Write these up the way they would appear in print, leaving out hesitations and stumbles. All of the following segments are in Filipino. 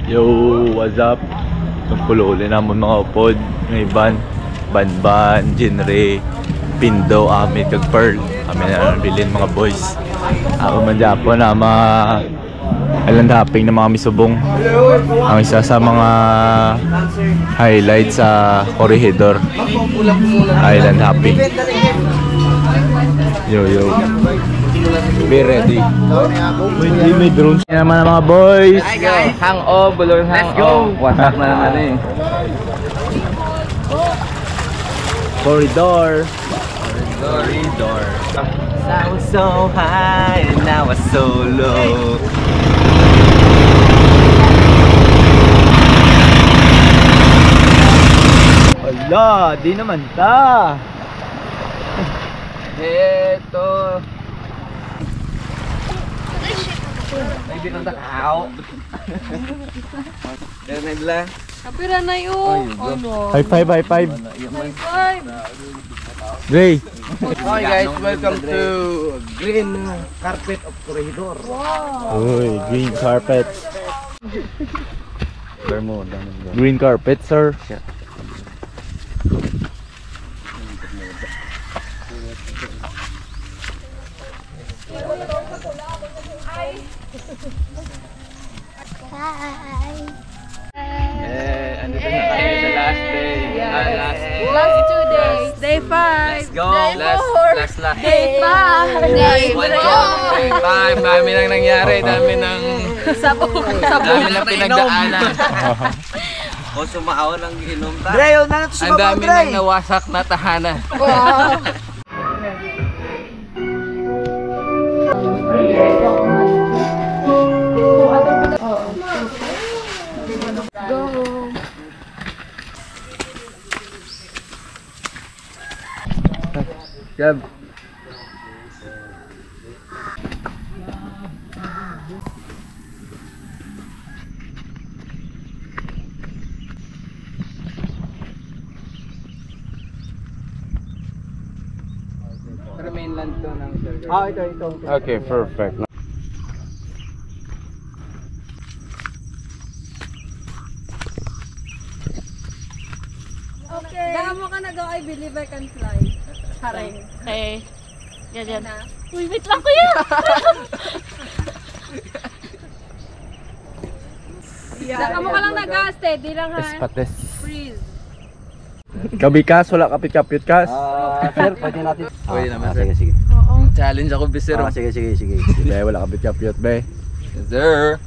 Yo, what's up? Nagpululi naman mga upod. May Ban, Jinre, Pindo, Amit, kag Pearl. Kami na nabilin mga boys. Ako man Japon na mga island hopping na mga misubong. Ang isa sa mga highlight sa Corregidor, island hopping. Yo. Be ready. May drones naman mga boys. Hi guys, hang off, bulong hang off. Wasak na naman eh. Corridor. I was so high and now I'm so low. Ala, di naman ta. Eto. Ay, di nang takaw. Dahil na Kapira na yun. Ano? High five. Five. Dre. Hi guys, welcome to Green Carpet of Corregidor. Uy, green carpet. Green carpet, sir. Yeah, andito na tayo sa last day. Last 2 days. Day 5. Let's go. Last. Day 5. Day 5. Dami nang nangyari, dami nang pinagdaanan. O sumaaw ng inom ta. Dre, ang dami nang nawasak na tahanan. Wow. Gab. Pero mainland to ng Sir. Ah, ito. Okay, perfect. Okay. Gahan mo ka na daw, I believe I can fly. Haring. Okay. Ganyan. Uy, wait lang kuya! Saka mo ka lang nag-steady lang ha. Espates. Freeze. Kabikas, wala kapit-kapit kas. Sir, pwede natin. Pwede naman, sir. Sige. Challenge ako, bisero. Sige. Sige, wala kapit-kapit, be. Sir.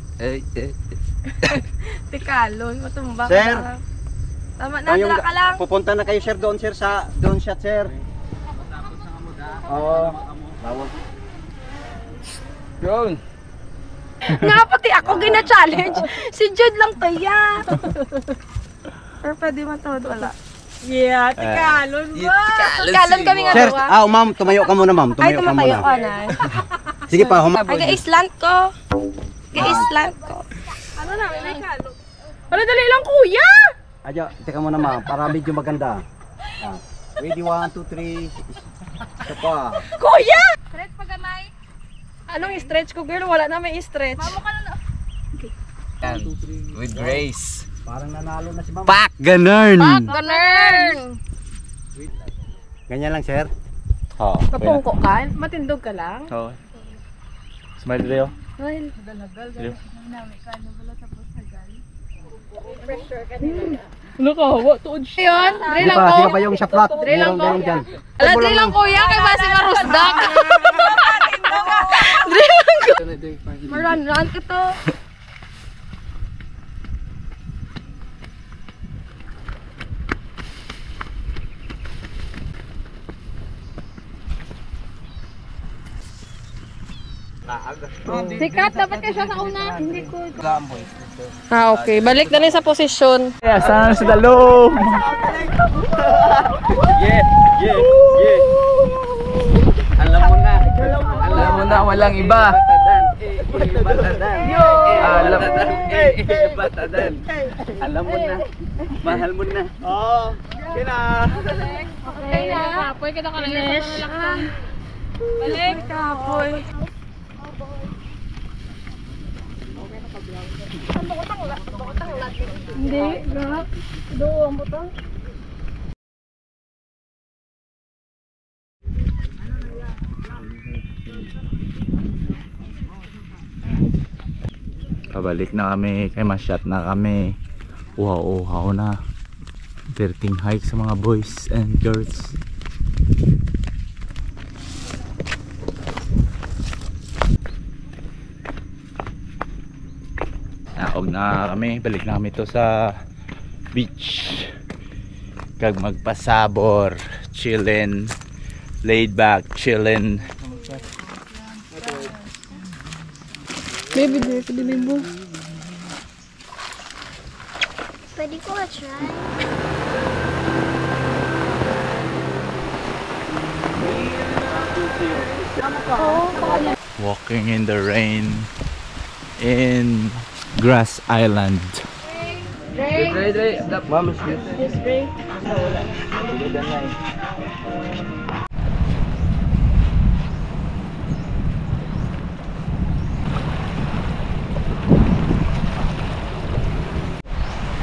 Tikalon, matumba ka Sir. lang. Tama na, dala ka lang. Pupunta na kayo sir doon sir sa doon shot sir. Oo. Yun. Nga pati ako gina-challenge. Si Jude lang taya. Or pwede man tawad wala. Yeah, tikalon ba? Tikalon kami nga Sir, dawa. ma'am, tumayo ka muna ma'am. Ay, Tumayo ka tumatayo muna. ka na. Sige pa, Ay, ga-islant ko. Ga-islant ko. Ano na, may kalon. Wala, dali lang kuya! Ayo, teka muna ma'am, para medyo maganda. Ready, 1, 2, 3. Ito pa. Kuya! Stretch pa gamay. Anong stretch ko, girl? Wala na may stretch. Mamo ka na. With grace. Parang nanalo na si ma'am. Pak ganern. Ganern! Ganyan lang sir. Oo. Kapungko ka? Matindog ka lang? Oo. Smile Dre. Ay, Ano ka, hawa, tuod siya. Yun, dre lang ko. Sige pa yung shot. Dre lang ko. Dyan. Ala, dre lang kuya, kay basi marusdak. Dre lang ko. Maran-ran ito. Sikat, dapat kayo siya sa una. Hindi ko. Okay. Balik na rin sa posisyon. Saan si Dalo? Yeah. Alam mo na walang iba. Alam mo na. Mahal mo na. Okay na. Kapoy, kita ka lang yung balik, kapoy. Ano ko Hindi, gahap. Doon mo to. Pabalik na kami, kay masyat na kami. Uhaw na. 13 hike sa mga boys and girls. Naog na kami, balik na kami to sa beach. Kag magpasabor, chillin', laid back, chillin'. Baby, pwede mo. Pwede ko try. Walking in the rain in Grass Island. Ma'am, excuse. Yes, Ray.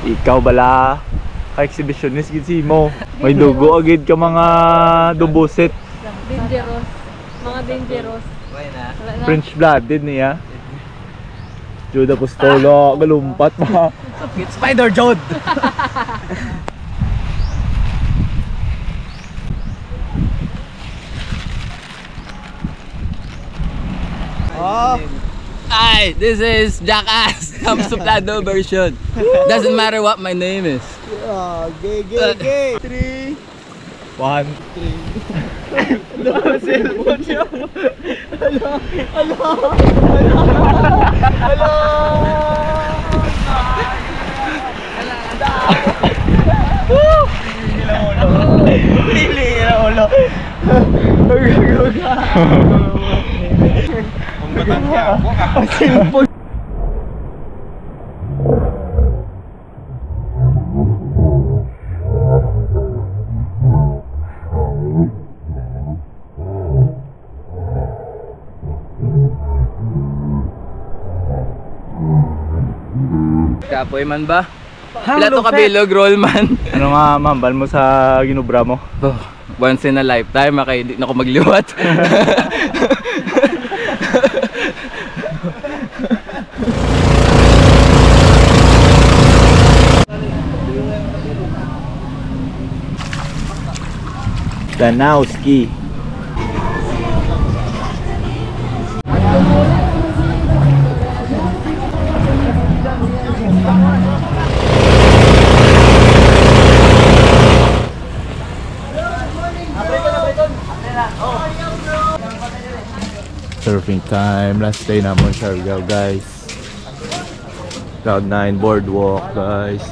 Ikaw bala ka-exhibitionist gid si mo. May dugo agid ka mga dubusit. Dangerous. Mga dangerous. French blooded niya. Jude Apostolo, galumpat pa. Spider Jod. Hi, this is Jackass. I'm Suplado version. Doesn't matter what my name is. Gay. 3. 1, 3. Cellphone niya. Pili na ulo. Cellphone. Kapoy man ba? Plato kabilog, roll man. Ano nga mambal mo sa ginubra mo? Oh, once in a lifetime, hindi na ako magliwat. Danowski. Surfing time, last day naman Siargao guys. Cloud9 boardwalk guys.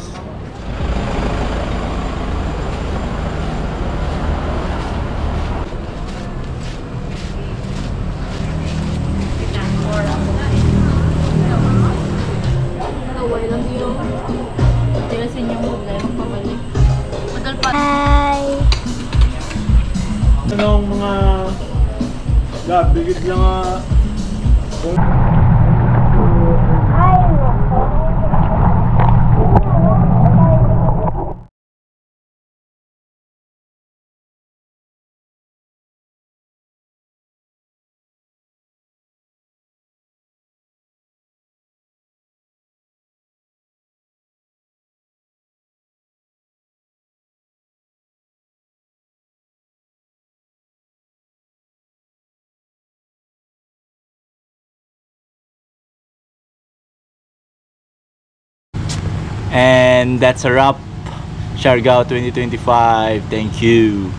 Hi! Anong mga bigit lang And that's a wrap. Siargao 2025. Thank you.